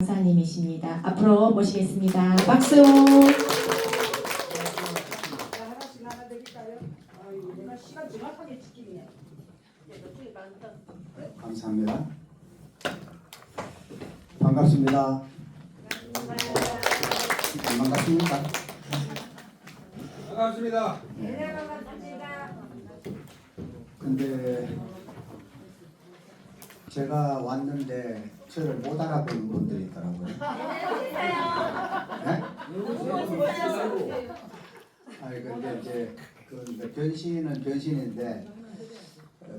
강사님이십니다. 앞으로 모시겠습니다. 박수. 하나씩 나눠드릴까요? 내가 시간 정확하게 지키네. 감사합니다. 반갑습니다. 안 반갑습니까? 반갑습니다. 네, 반갑습니다. 근데 제가 왔는데 저를 못 알아보는 분들이 있더라고요. 네? 아니 근데 이제 그 변신은 변신인데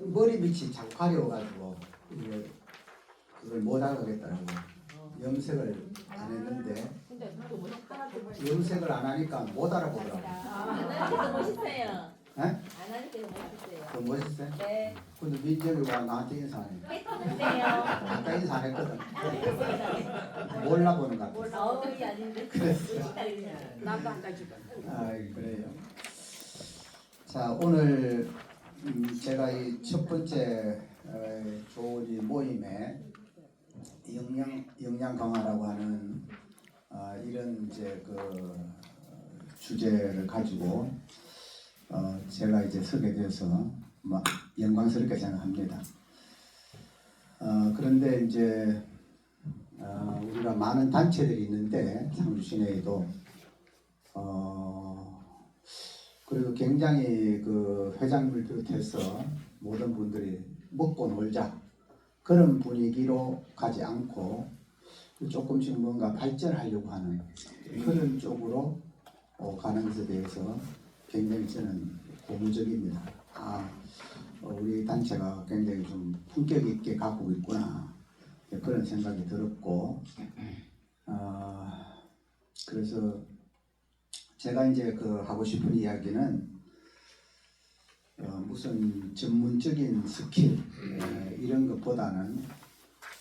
머리 밑이 자꾸 가려워가지고 이게 그걸 못 알아보겠더라고요. 염색을 안 했는데 염색을 안 하니까 못 알아보더라고요. 안 하니까 멋있어요. 네? 안 하니까 멋있어요. 더 멋있어요? 네. 근데 민정이 와 나한테 인사하네. 했는데요. 아까 인사 안 했거든. 몰라보는 것 같아. 어울이 아닌데. 그랬어요. 나도 안 가지고. 아 그래요. 자 오늘 제가 이 첫 번째 좋은 이 모임에 역량 강화라고 하는 이런 이제 그 주제를 가지고 제가 이제 서게 되어서 영광스럽게 생각합니다. 그런데 이제 우리가 많은 단체들이 있는데 상주 시내에도 그리고 굉장히 그 회장님을 비롯해서 모든 분들이 먹고 놀자 그런 분위기로 가지 않고 조금씩 뭔가 발전하려고 하는 그런 쪽으로 가는 것에 대해서 굉장히 저는 고무적입니다. 우리 단체가 굉장히 좀 품격 있게 가고 있구나 그런 생각이 들었고 그래서 제가 이제 그 하고 싶은 이야기는 무슨 전문적인 스킬 이런 것보다는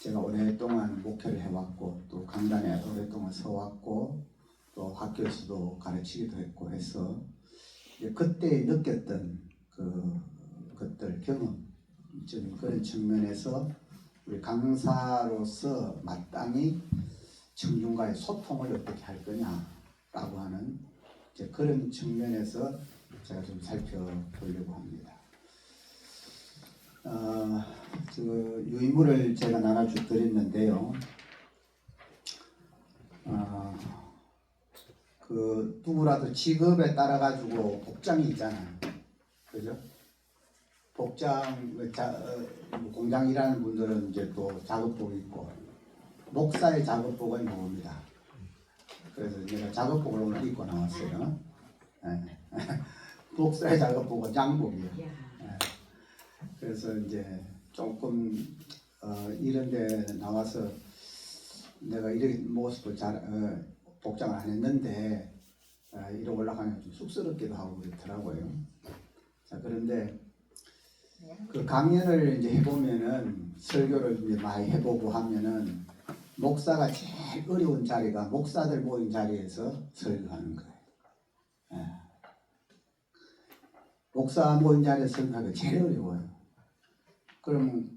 제가 오랫동안 목회를 해왔고 또 강단에 오랫동안 서왔고 또 학교에서도 가르치기도 했고 해서 그때 느꼈던 그 것들 경험적인 그런 측면에서 우리 강사로서 마땅히 청중과의 소통을 어떻게 할 거냐라고 하는 이제 그런 측면에서 제가 좀 살펴보려고 합니다. 그 유인물을 제가 나눠드렸는데요. 그 누구라도 직업에 따라 가지고 복장이 있잖아요, 그죠? 복장 공장 일하는 분들은 이제 또 작업복 입고 목사의 작업복은 뭡니다. 그래서 제가 작업복을 오늘 입고 나왔어요. 네. 목사의 작업복은 양복이에요. 네. 그래서 이제 조금 이런 데 나와서 내가 이런 모습을 복장을 안 했는데 이런 올라가면 좀 쑥스럽기도 하고 그렇더라고요. 자 그런데 그 강연을 이제 해보면은 설교를 이제 많이 해보고 하면은 목사가 제일 어려운 자리가 목사들 모인 자리에서 설교하는 거예요. 예. 목사 모인 자리에서 설교하기가 제일 어려워요. 그럼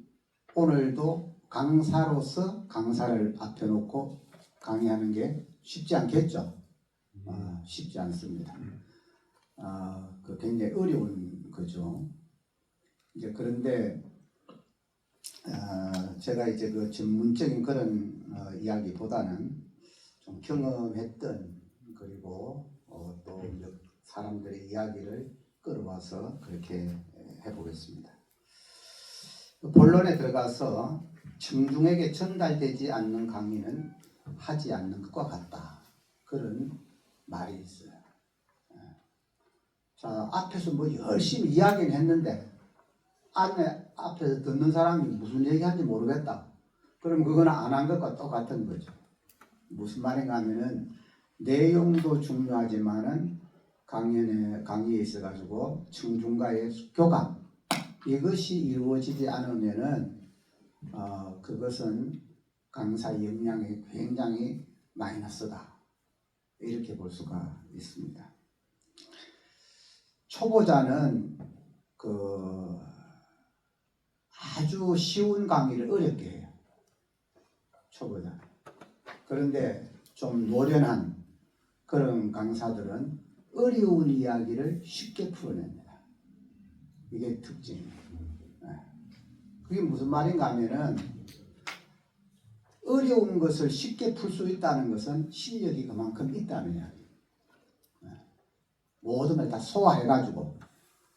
오늘도 강사로서 강사를 앞에 놓고 강의하는 게 쉽지 않겠죠? 쉽지 않습니다. 그 굉장히 어려운 거죠. 이제 그런데 제가 이제 그 전문적인 그런 이야기보다는 좀 경험했던 그리고 또 사람들의 이야기를 끌어와서 그렇게 해보겠습니다. 본론에 들어가서 청중에게 전달되지 않는 강의는 하지 않는 것과 같다. 그런 말이 있어요. 자, 앞에서 뭐 열심히 이야기는 했는데 앞에서 듣는 사람이 무슨 얘기하는지 모르겠다. 그럼 그거는 안 한 것과 똑같은 거죠. 무슨 말인가 하면은 내용도 중요하지만은 강의에 있어가지고 청중과의 교감 이것이 이루어지지 않으면은 그것은 강사 역량이 굉장히 마이너스다. 이렇게 볼 수가 있습니다. 초보자는 아주 쉬운 강의를 어렵게 해요. 초보자. 그런데 좀 노련한 그런 강사들은 어려운 이야기를 쉽게 풀어냅니다. 이게 특징이에요. 그게 무슨 말인가 하면은 어려운 것을 쉽게 풀 수 있다는 것은 실력이 그만큼 있다는 이야기예요. 모든 걸 다 소화해가지고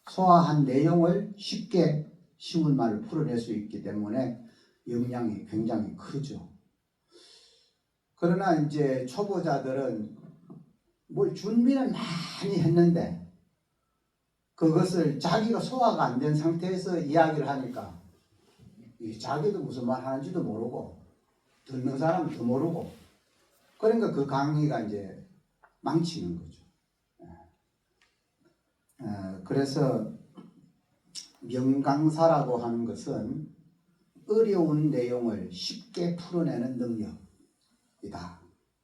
소화한 내용을 쉽게 쉬운 말을 풀어낼 수 있기 때문에 역량이 굉장히 크죠. 그러나 이제 초보자들은 뭘 준비는 많이 했는데 그것을 자기가 소화가 안 된 상태에서 이야기를 하니까 자기도 무슨 말 하는지도 모르고 듣는 사람도 모르고 그러니까 그 강의가 이제 망치는 거죠. 그래서 명강사라고 하는 것은 어려운 내용을 쉽게 풀어내는 능력이다.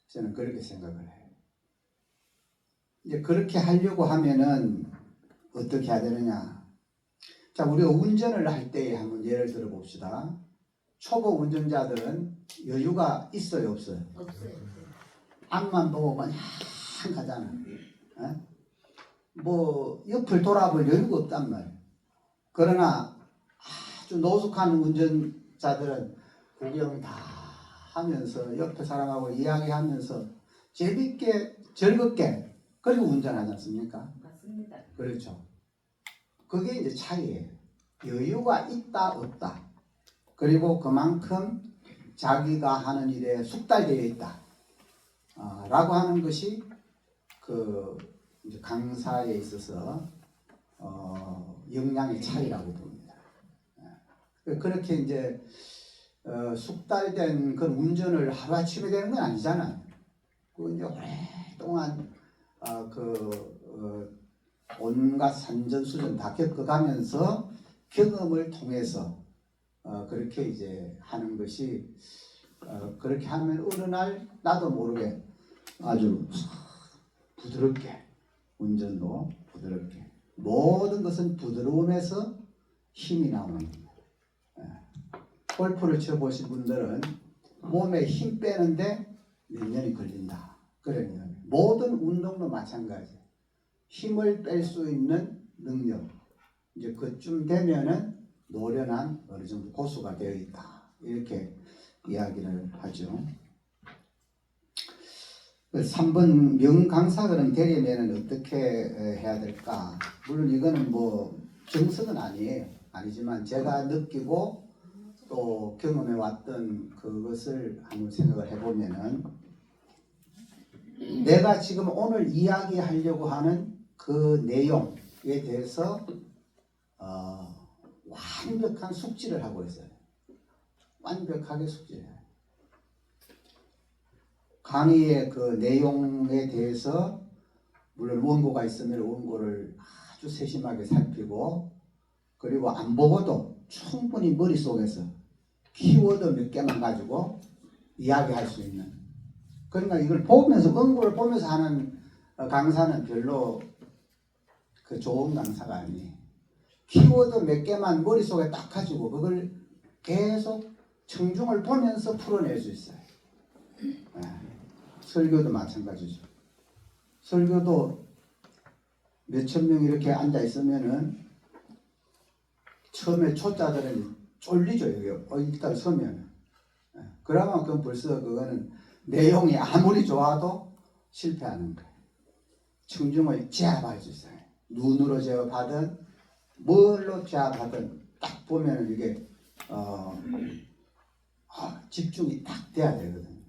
저는 그렇게 생각을 해요. 이제 그렇게 하려고 하면은 어떻게 해야 되느냐. 자, 우리가 운전을 할 때에 한번 예를 들어 봅시다. 초보 운전자들은 여유가 있어요, 없어요? 없어요. 앞만 보고 그냥 가잖아. 뭐 옆을 돌아볼 여유가 없단 말이에요. 그러나 아주 노숙한 운전자들은 구경 다 하면서 옆에 사람하고 이야기하면서 재밌게 즐겁게 그리고 운전하지 않습니까? 맞습니다. 그렇죠. 그게 이제 차이예요. 여유가 있다 없다. 그리고 그만큼 자기가 하는 일에 숙달되어 있다. 라고 하는 것이 그 이제 강사에 있어서 역량의 차이라고 봅니다. 그렇게 이제 숙달된 그런 운전을 하루아침에 되는 건 아니잖아요. 그 이제 오랫동안 온갖 산전수전 다 겪어가면서 경험을 통해서 그렇게 이제 하는 것이 그렇게 하면 어느 날 나도 모르게 아주 부드럽게 운전도 부드럽게 모든 것은 부드러움에서 힘이 나오는 겁니다. 골프를 쳐보신 분들은 몸에 힘 빼는데 몇 년이 걸린다. 그러면 모든 운동도 마찬가지. 힘을 뺄 수 있는 능력 이제 그쯤 되면은 노련한 어느 정도 고수가 되어 있다. 이렇게 이야기를 하죠. 3번 명강사 그럼 되려면 어떻게 해야 될까? 물론 이거는 뭐 정석은 아니지만 제가 느끼고 또 경험해 왔던 그것을 한번 생각을 해보면은 내가 지금 오늘 이야기하려고 하는 그 내용에 대해서 완벽한 숙지를 하고 있어요. 완벽하게 숙지해요. 강의의 그 내용에 대해서 물론 원고가 있으면 원고를 아주 세심하게 살피고 그리고 안 보고도 충분히 머릿속에서 키워드 몇 개만 가지고 이야기할 수 있는 그러니까 이걸 보면서 원고를 보면서 하는 강사는 별로 그 좋은 강사가 아니에요. 키워드 몇 개만 머릿속에 딱 가지고 그걸 계속 청중을 보면서 풀어낼 수 있어요. 설교도 마찬가지죠. 설교도 몇천 명 이렇게 앉아 있으면은 처음에 초짜들은 쫄리죠. 일단 서면은. 그러면 그건 벌써 그거는 내용이 아무리 좋아도 실패하는 거예요. 청중을 제압할 수 있어요. 눈으로 제압하든 뭘로 제압하든 딱 보면 이게 집중이 딱 돼야 되거든요.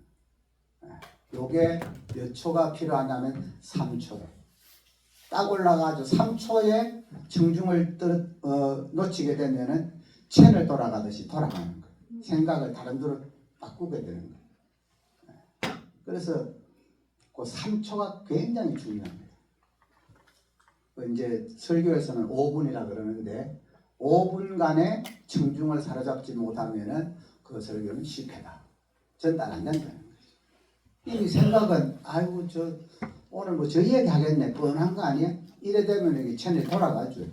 요게 몇 초가 필요하냐면 3초. 딱 올라가서 3초에 청중을 놓치게 되면은 채널 돌아가듯이 돌아가는 거예요. 생각을 다른 데로 바꾸게 되는 거예요. 그래서 그 3초가 굉장히 중요합니다. 이제 설교에서는 5분이라 그러는데 5분간의 청중을 사로잡지 못하면은 그 설교는 실패다. 전달 안 된다는 거죠. 이 생각은 아이고 저 오늘 뭐 저 얘기 하겠네 뻔한 거 아니야? 이래 되면 이게 채널이 돌아가죠.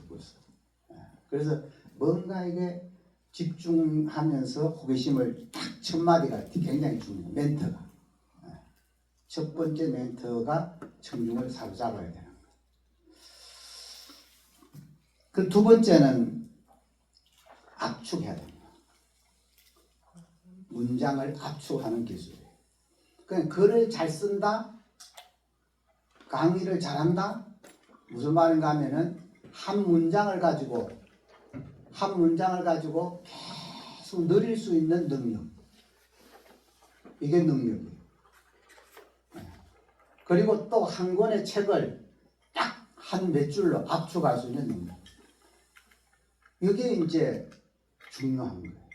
그래서 뭔가 이게 집중하면서 호기심을 딱 첫 마디가 굉장히 중요해요. 멘트가. 첫 번째 멘트가 청중을 사로잡아야 되는 거예요. 그 두 번째는 압축해야 됩니다. 문장을 압축하는 기술이에요. 그냥 글을 잘 쓴다, 강의를 잘한다. 무슨 말인가 하면은 한 문장을 가지고 계속 늘릴 수 있는 능력. 이게 능력이에요. 그리고 또 한 권의 책을 딱 한 몇 줄로 압축할 수 있는 능력. 이게 이제 중요한 거예요.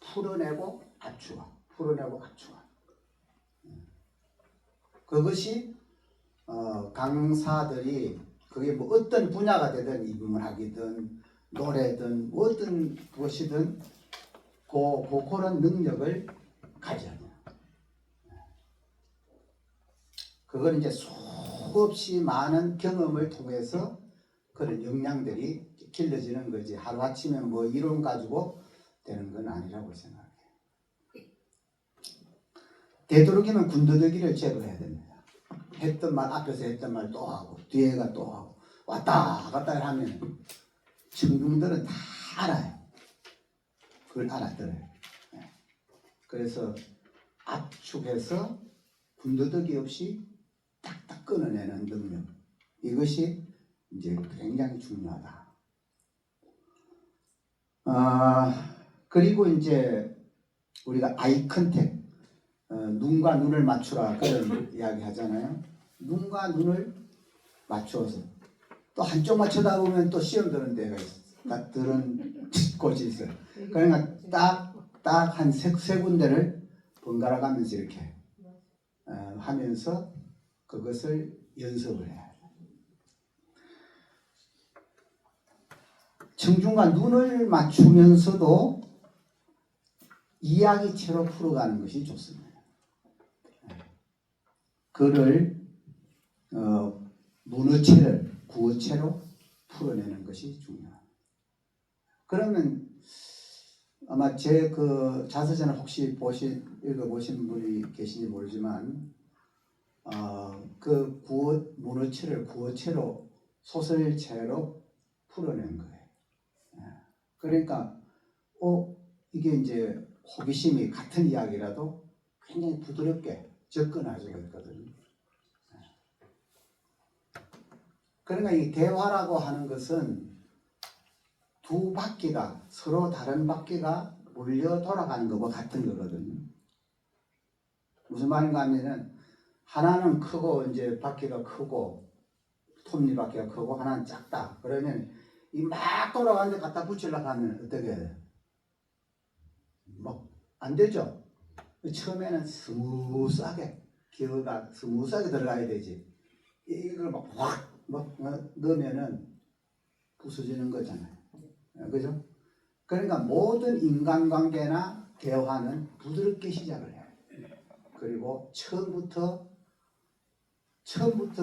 풀어내고 압축하. 그것이 강사들이 그게 뭐 어떤 분야가 되든 인문학이든 노래든 뭐 어떤 것이든 그런 능력을 가져야 돼요. 그걸 이제 수없이 많은 경험을 통해서 그런 역량들이 길러지는 거지. 하루아침에 뭐 이론 가지고 되는 건 아니라고 생각해요. 되도록이면 군더더기를 제거해야 됩니다. 했던 말, 앞에서 했던 말 또 하고 뒤에가 또 하고 왔다 갔다 하면 청중들은 다 알아요. 그걸 알아들어요. 그래서 압축해서 군더더기 없이 딱딱 끊어내는 능력. 이것이 이제 굉장히 중요하다. 그리고 이제 우리가 아이 컨택, 눈과 눈을 맞추라 그런 이야기 하잖아요. 눈과 눈을 맞추어서 또 한쪽만 쳐다보면 또 시험 드는 데가 있어. 드는 곳이 있어요. 그러니까 딱 한 세 군데를 번갈아 가면서 이렇게 하면서 그것을 연습을 해야 돼요. 청중과 눈을 맞추면서도 이야기체로 풀어가는 것이 좋습니다. 글을 문어체를 구어체로 풀어내는 것이 중요합니다. 그러면 아마 제 그 자서전을 혹시 읽어보신 분이 계신지 모르지만 그 문어체를 구어체로 소설체로 풀어낸 거예요. 그러니까 이게 이제 호기심이 같은 이야기라도 굉장히 부드럽게 접근할 수가 있거든요. 그러니까 이 대화라고 하는 것은 두 바퀴가 서로 다른 바퀴가 몰려 돌아가는 것과 같은 거거든요. 무슨 말인가 하면은 하나는 크고 이제 바퀴가 크고 톱니바퀴가 크고 하나는 작다. 그러면 이 막 돌아가는데 갖다 붙이려고 하면 어떻게 해야 돼요? 뭐 안 되죠. 처음에는 스무스하게 기어가 스무스하게 들어가야 되지. 이걸 막 확 넣으면은 부서지는 거잖아요. 그죠? 그러니까 모든 인간관계나 대화는 부드럽게 시작을 해요. 그리고 처음부터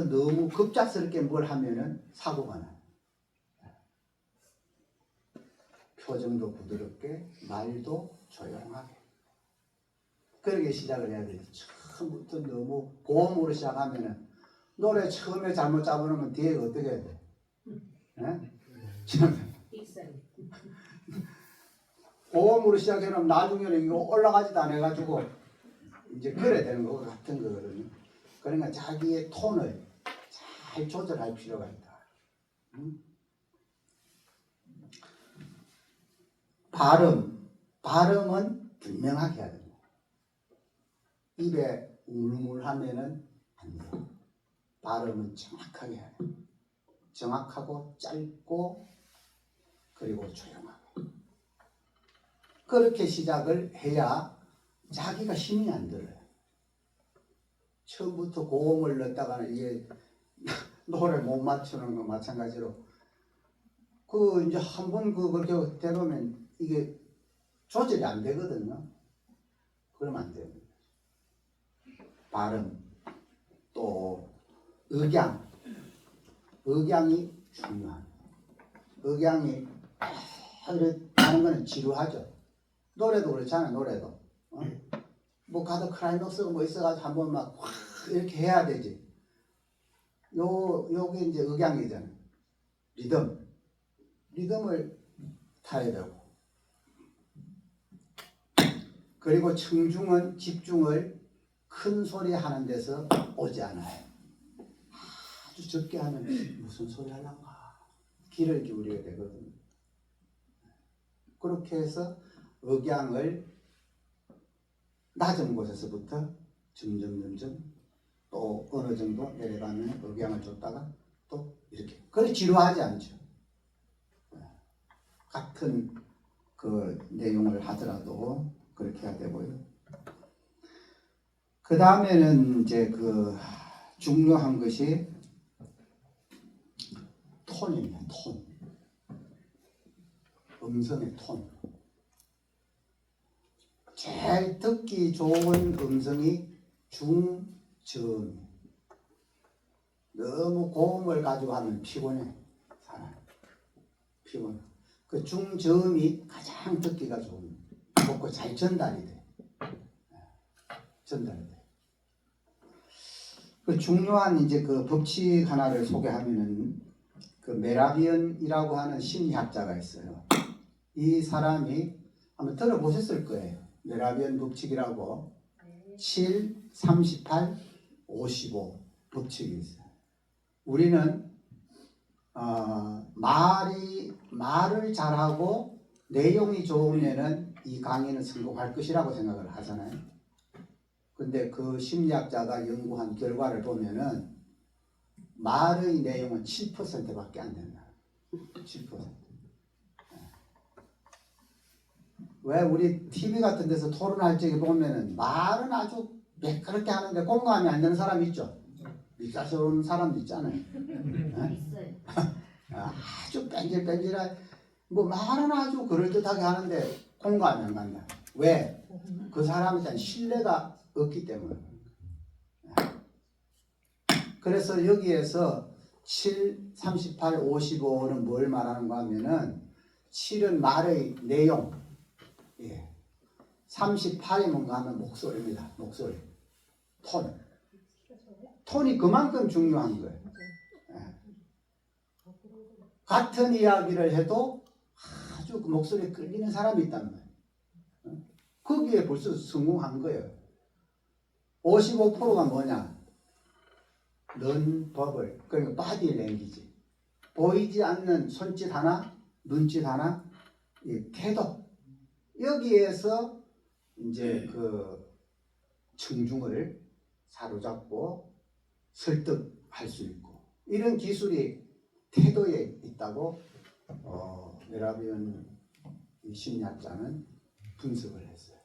너무 급작스럽게 뭘 하면은 사고가 나요. 표정도 부드럽게, 말도 조용하게. 그렇게 시작을 해야 돼요. 처음부터 너무 고음으로 시작하면은 노래 처음에 잘못 잡아놓으면 뒤에가 어떻게 해야 돼? 고음으로 시작해놓으면 나중에는 이거 올라가지도 안 해가지고 이제 그래 되는 거 같은 거거든요. 그러니까 자기의 톤을 잘 조절할 필요가 있다. 발음은 분명하게 해야 됩니다. 입에 웅물웅물 하면은 안 돼요. 발음은 정확하게 해야 돼요. 정확하고 짧고 그리고 조용하게. 그렇게 시작을 해야 자기가 힘이 안 들어요. 처음부터 고음을 넣었다가는 이게 노래 못 맞추는 거 마찬가지로 그 이제 한번 그렇게 되면 이게 조절이 안 되거든요. 그러면 안 돼요. 발음 또 억양이 중요합니다. 억양이 하는 거는 지루하죠. 노래도 그렇잖아요. 노래도 뭐 가도 클라이막스가 뭐 있어가지고 한번 막 확 이렇게 해야 되지. 요게 이제 억양이잖아. 리듬을 타야 되고. 그리고 청중은 집중을 큰 소리 하는 데서 오지 않아요. 아주 적게 하면 무슨 소리 하려는가 귀를 기울여야 되거든요. 그렇게 해서 억양을 낮은 곳에서부터 점점 또 어느 정도 내려가면 억양을 줬다가 또 이렇게. 그걸 지루하지 않죠. 같은 그 내용을 하더라도 그렇게 해야 되고요. 그 다음에는 이제 그 중요한 것이 톤입니다. 톤. 음성의 톤. 제일 듣기 좋은 음성이 중저음. 너무 고음을 가지고 하면 피곤해. 사람 피곤해. 그 중저음이 가장 듣기가 좋은. 좋고 잘 전달이 돼. 전달이 돼. 그 중요한 이제 그 법칙 하나를 소개하면은 그 메라비언이라고 하는 심리학자가 있어요. 이 사람이 한번 들어보셨을 거예요. 메라비언 법칙이라고 7, 38, 55 법칙이 있어요. 우리는 말을 잘하고 내용이 좋으면은 이 강의는 성공할 것이라고 생각을 하잖아요. 근데 그 심리학자가 연구한 결과를 보면은 말의 내용은 7%밖에 안 된다. 7%. 왜 우리 TV 같은 데서 토론할 적에 보면은 말은 아주 매끄럽게 하는데 공감이 안 되는 사람이 있죠. 밑사스러운 사람도 있잖아요. 있어요. 아주 뺀질뺀질한 뭐 말은 아주 그럴듯하게 하는데 공감이 안 간다. 왜? 그 사람에 대한 신뢰가 없기 때문에. 그래서 여기에서 7, 38, 55는 뭘 말하는가 하면은 7은 말의 내용, 38이 뭔가 하면 목소리입니다. 목소리, 톤. 톤이 그만큼 중요한 거예요. 같은 이야기를 해도 아주 그 목소리에 끌리는 사람이 있단 말이에요. 거기에 벌써 성공한 거예요. 55%가 뭐냐? 넌버블, 그러니까 바디 랭귀지. 보이지 않는 손짓 하나, 눈짓 하나, 이 태도. 여기에서 이제 그 청중을 사로잡고 설득할 수 있고 이런 기술이 태도에 있다고 메라비언 심리학자는 분석을 했어요.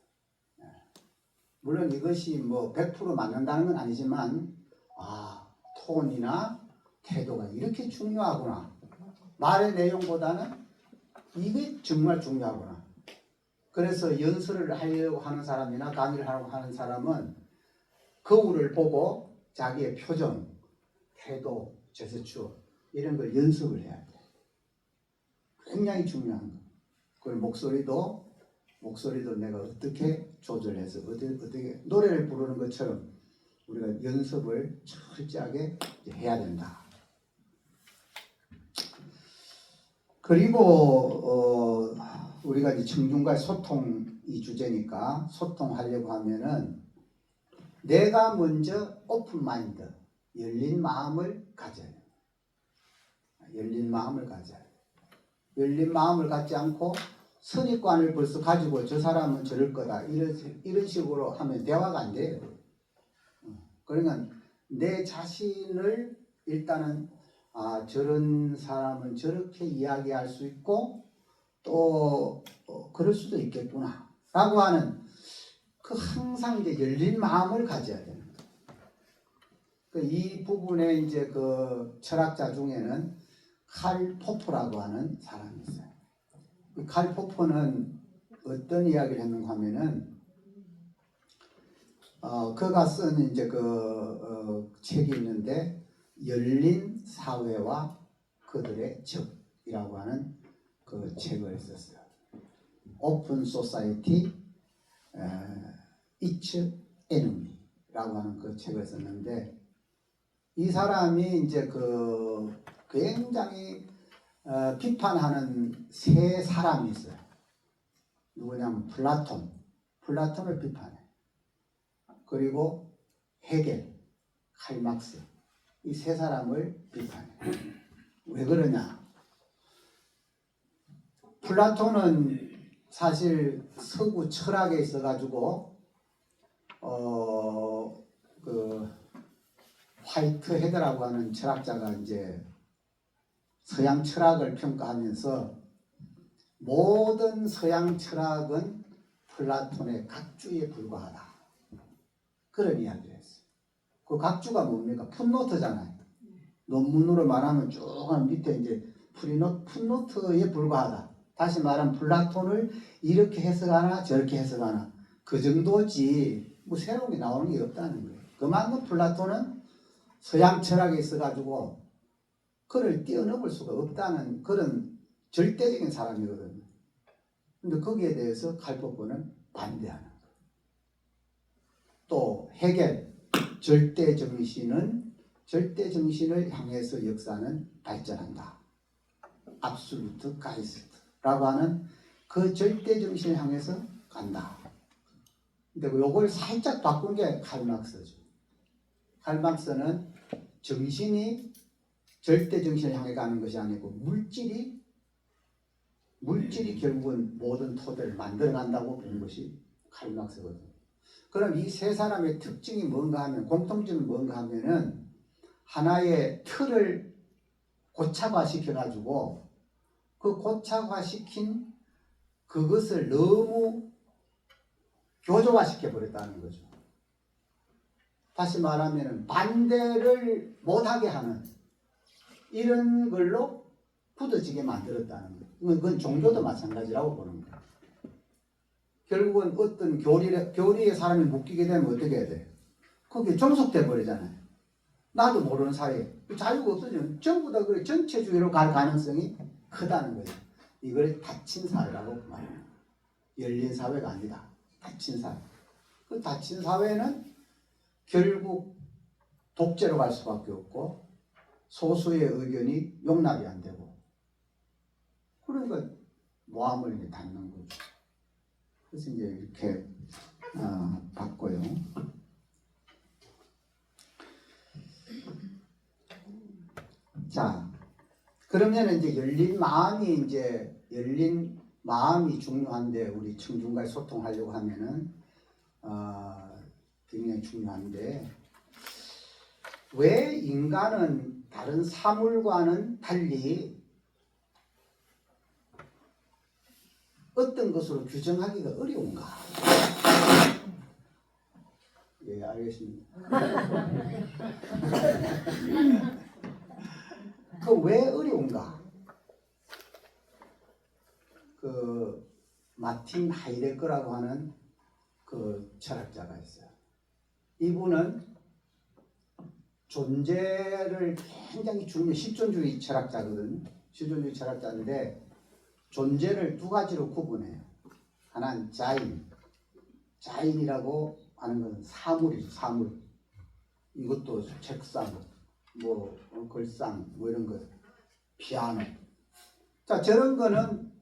물론 이것이 뭐 100% 맞는다는 건 아니지만 톤이나 태도가 이렇게 중요하구나. 말의 내용보다는 이게 정말 중요하구나. 그래서 연설을 하려고 하는 사람이나 강의를 하려고 하는 사람은 거울을 보고 자기의 표정, 태도, 제스처 이런 걸 연습을 해야 돼. 굉장히 중요한 거. 그리고 목소리도 내가 어떻게 조절해서 어떻게 노래를 부르는 것처럼 우리가 연습을 철저하게 해야 된다. 그리고 우리가 이제 청중과의 소통이 주제니까 소통하려고 하면은 내가 먼저 오픈 마인드, 열린 마음을 가져야 돼. 열린 마음을 가져야 돼. 열린 마음을 갖지 않고 선입관을 벌써 가지고 저 사람은 저럴 거다 이런 식으로 하면 대화가 안 돼요. 그러니까 내 자신을 일단은 저런 사람은 저렇게 이야기할 수 있고 또 그럴 수도 있겠구나 라고 하는 그 항상 이제 열린 마음을 가져야 되는 거예요. 이 부분에 이제 그 철학자 중에는 칼 포퍼라고 하는 사람이 있어요. 칼 포퍼는 어떤 이야기를 했는가 하면은 그가 쓴 이제 책이 있는데 열린 사회와 그들의 적이라고 하는 그 책을 썼어요. 오픈 소사이티 Each Enemy라고 하는 그 책을 썼는데 이 사람이 이제 그 굉장히 비판하는 세 사람이 있어요. 누구냐면 플라톤을 비판해. 그리고 헤겔, 칼막스 이 세 사람을 비판해. 왜 그러냐? 플라톤은 사실 서구 철학에 있어가지고 그 화이트 헤드라고 하는 철학자가 이제 서양 철학을 평가하면서 모든 서양 철학은 플라톤의 각주에 불과하다. 그런 이야기를 했어요. 그 각주가 뭡니까? 풋노트잖아요. 논문으로 말하면 쭉 밑에 이제 풋노트에 불과하다. 다시 말하면 플라톤을 이렇게 해석하나 저렇게 해석하나 그 정도지 뭐 새로운 게 나오는 게 없다는 거예요. 그만큼 플라톤은 서양 철학에 있어가지고 그를 뛰어넘을 수가 없다는 그런 절대적인 사람이거든요. 근데 거기에 대해서 칼포프는 반대하는 거예요. 또 헤겔 절대 정신을 향해서 역사는 발전한다. 압솔루트 가이스트라고 하는 그 절대 정신을 향해서 간다. 근데 요걸 살짝 바꾼 게 칼막스죠. 칼막스는 정신이 절대 정신을 향해 가는 것이 아니고 물질이 결국은 모든 토대를 만들어 간다고 본 것이 칼막스거든요. 그럼 이 세 사람의 특징이 뭔가 하면 공통점이 뭔가 하면은 하나의 틀을 고착화시켜 가지고 그 고착화시킨 그것을 너무 교조화시켜 버렸다는 거죠. 다시 말하면 반대를 못하게 하는 이런 걸로 부서지게 만들었다는 거예요. 그건 종교도 마찬가지라고 보는 거예요. 결국은 어떤 교리에 사람이 묶이게 되면 어떻게 해야 돼요? 그게 종속돼 버리잖아요. 나도 모르는 사이에 자유가 없어지면 전부 다 그래 전체주의로 갈 가능성이 크다는 거예요. 이걸 닫힌 사회라고 말해요. 열린 사회가 아니다. 닫힌 사회. 그 닫힌 사회는 결국 독재로 갈 수밖에 없고 소수의 의견이 용납이 안 되고 그러니까 모함을 닫는 거죠. 그래서 이제 이렇게 봤고요. 자, 그러면 이제 열린 마음이 중요한데 우리 청중과의 소통하려고 하면은 굉장히 중요한데 왜 인간은 다른 사물과는 달리 어떤 것으로 규정하기가 어려운가? 예, 알겠습니다. 그 왜 어려운가? 그 마틴 하이데거라고 하는 그 철학자가 있어요. 이분은 존재를 굉장히 중요해 실존주의 철학자거든요. 실존주의 철학자인데 존재를 두 가지로 구분해요. 하나는 자인이라고 하는 것은 사물이죠. 사물. 이것도 책상, 뭐 글상, 뭐 이런 것, 피아노. 자, 저런 거는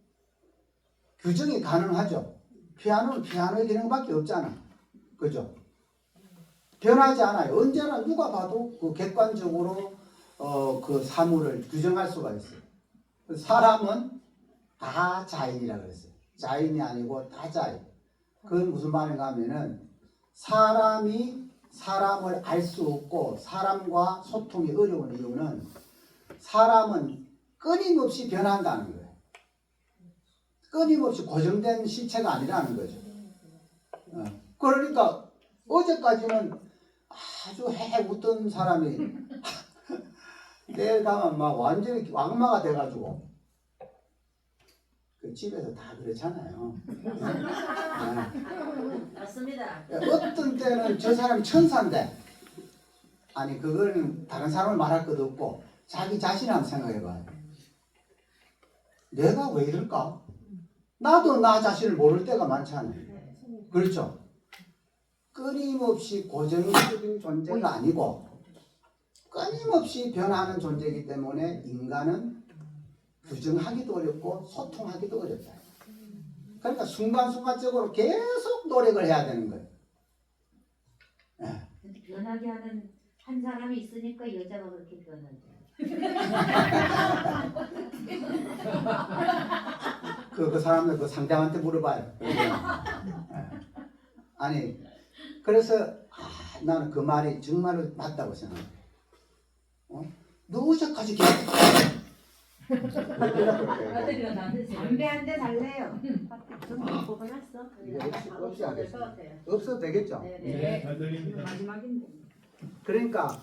규정이 가능하죠. 피아노는 피아노의 기능밖에 없잖아. 그죠? 변하지 않아요. 언제나 누가 봐도 그 객관적으로 그 사물을 규정할 수가 있어요. 사람은 다 자인이라 그랬어요. 자인이 아니고 다 자인. 그건 무슨 말인가 하면은 사람이 사람을 알 수 없고 사람과 소통이 어려운 이유는 사람은 끊임없이 변한다는 거예요. 끊임없이 고정된 실체가 아니라는 거죠. 그러니까 어제까지는 아주 헤헤 웃던 사람이 내일 가면 막 완전히 악마가 돼가지고 그 집에서 다 그렇잖아요. 맞습니다. 어떤 때는 저 사람이 천사인데 아니 그거는 다른 사람을 말할 것도 없고 자기 자신을 한번 생각해봐요. 내가 왜 이럴까? 나도 나 자신을 모를 때가 많잖아요. 그렇죠? 끊임없이 고정적인 존재가 아니고 끊임없이 변하는 존재이기 때문에 인간은 규정하기도 어렵고 소통하기도 어렵다. 그러니까 순간순간적으로 계속 노력을 해야 되는 거예요. 근데 변하게 하는 한 사람이 있으니까 여자가 그렇게 변하죠. 그 사람들 그 상대한테 물어봐요. 아니 그래서 나는 그 말이 정말로 맞다고 생각해. 너 어제까지 계속 아들이랑 나한테 담배 한 대 달래요. 좀 뽑아놨어. 이게 없이 하겠습니다. 같아요. 없어도 되겠죠? 네, 네, 네. 잘 이거 들립니다. 마지막인데. 그러니까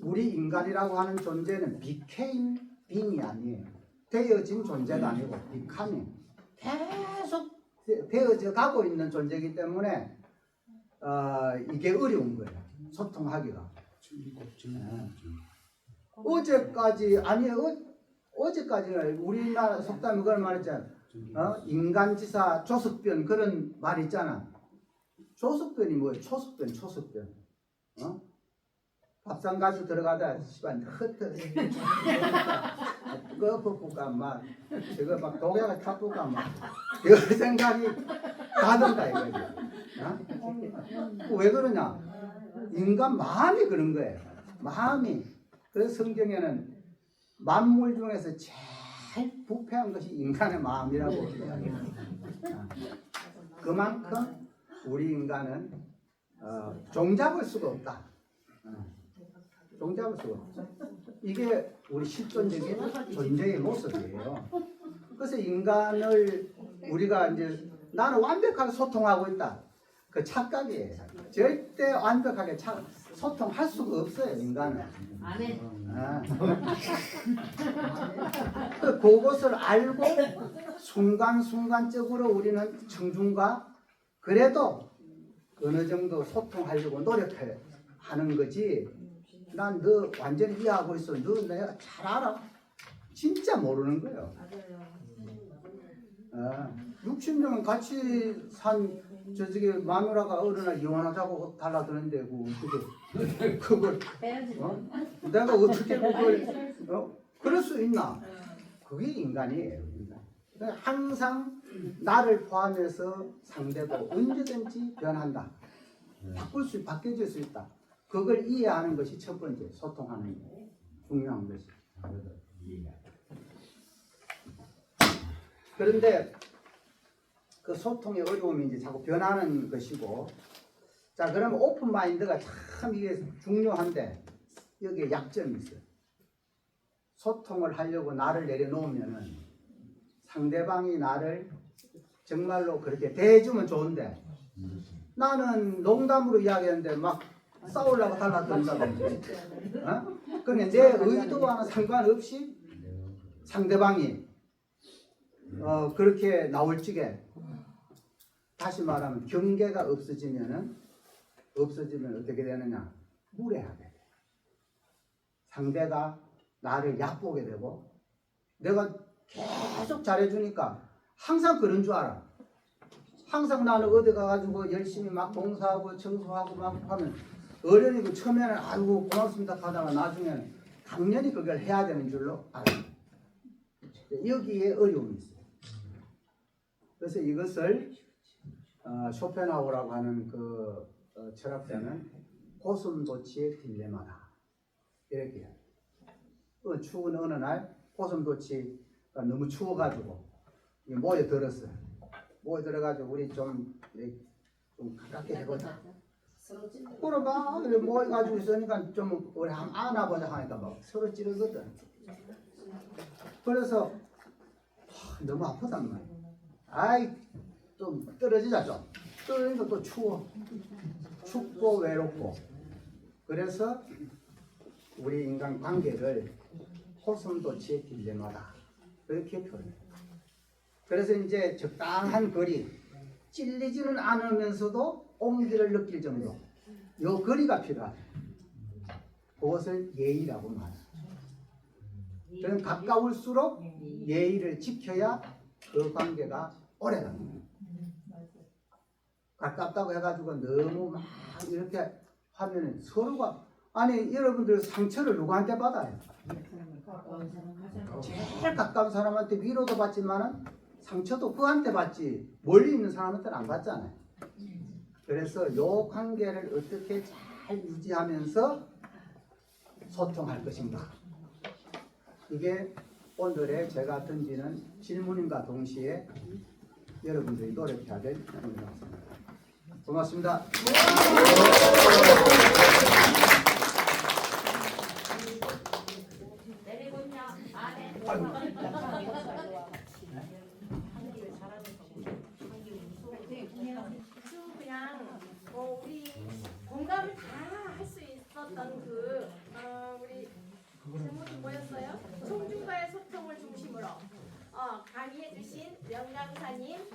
우리 인간이라고 하는 존재는 became being이 아니에요. 되어진 존재가 아니고 becoming. 계속 되어져 가고 있는 존재이기 때문에 이게 어려운 거예요. 소통하기가. 어제까지 어제까지는 우리나라 속담에 그걸 말했잖아. 인간지사 조석변 그런 말 있잖아. 조석변이 뭐예요? 초석변. 밥상 가지고 들어가다 씨발 흩어 그거 벗고가 막 저거 막 독약을 타고가 막 그 생각이 나든다 이거지. 왜 그러냐? 인간 마음이 그런 거예요. 마음이. 그래서 성경에는 만물 중에서 제일 부패한 것이 인간의 마음이라고 이야기해요. 그만큼 우리 인간은 종잡을 수가 없다. 종잡을 수가 없다. 이게 우리 실존적인 존재의 모습이에요. 그래서 인간을 우리가 이제 나는 완벽하게 소통하고 있다. 그 착각이에요. 절대 완벽하게 소통할 수가 없어요, 인간은. 아멘. 그것을 알고 순간순간적으로 우리는 청중과 그래도 어느 정도 소통하려고 노력하는 거지. 난 너 완전히 이해하고 있어. 너 내가 잘 알아. 진짜 모르는 거예요. 60년 같이 산 저쪽에 마누라가 어느 날 이혼하자고 달라드는데 그걸 내가 어떻게 그걸 그럴 수 있나? 그게 인간이에요. 인간. 항상 나를 포함해서 상대도 언제든지 변한다. 바뀌어질 수 있다. 그걸 이해하는 것이 첫 번째 소통하는 게 중요한 것이. 그런데 그 소통의 어려움이 이제 자꾸 변하는 것이고, 자 그러면 오픈 마인드가 참 이게 중요한데 여기에 약점이 있어요. 소통을 하려고 나를 내려놓으면은 상대방이 나를 정말로 그렇게 대해주면 좋은데 나는 농담으로 이야기하는데 막 싸우려고 달라든다든지, 그러니까 내 의도와는 상관없이 상대방이 그렇게 나올 적에 다시 말하면 경계가 없어지면 어떻게 되느냐? 무례하게 돼. 상대가 나를 얕보게 되고 내가 계속 잘해주니까 항상 그런 줄 알아. 항상 나는 어디 가가지고 열심히 막 봉사하고 청소하고 막 하면 어른이 그 처음에는 아이고 고맙습니다 하다가 나중에는 당연히 그걸 해야 되는 줄로 알아요. 여기에 어려움이 있어요. 그래서 이것을 쇼펜하우어라고 하는 그 철학자는 고슴도치의 딜레마다 이렇게 해요. 추운 어느 날 고슴도치가 너무 추워가지고 모여들었어요. 모여들어가지고 우리 좀 가깝게 해보자. 그래 막 모여가지고 있으니까 좀 우리 한번 안아보자 하니까 막 서로 찌르거든. 그래서 너무 아프단 말이야. 아이 좀 떨어지자 좀. 떨어지니까 또 추워. 춥고 외롭고. 그래서 우리 인간 관계를 고슴도치의 딜레마다 그렇게 표현해요. 그래서 이제 적당한 거리, 찔리지는 않으면서도 온기를 느낄 정도, 요 거리가 필요하다. 그것을 예의라고 말해요. 저는 가까울수록 예의를 지켜야 그 관계가 오래갑니다. 가깝다고 해가지고 너무 막 이렇게 하면 서로가 아니 여러분들 상처를 누구한테 받아요? 제일 가까운 사람한테 위로도 받지만은 상처도 그한테 받지 멀리 있는 사람한테는 안 받잖아요. 그래서 요 관계를 어떻게 잘 유지하면서 소통할 것인가. 이게 오늘의 제가 던지는 질문인과 동시에 여러분들이 노력해야 될 부분이라고 생각합니다. 고맙습니다. 그냥 우리 공감을 다 할 수 있었던 우리 제목이 뭐였어요? 총주과의 소통을 중심으로 강의해주신 명강사님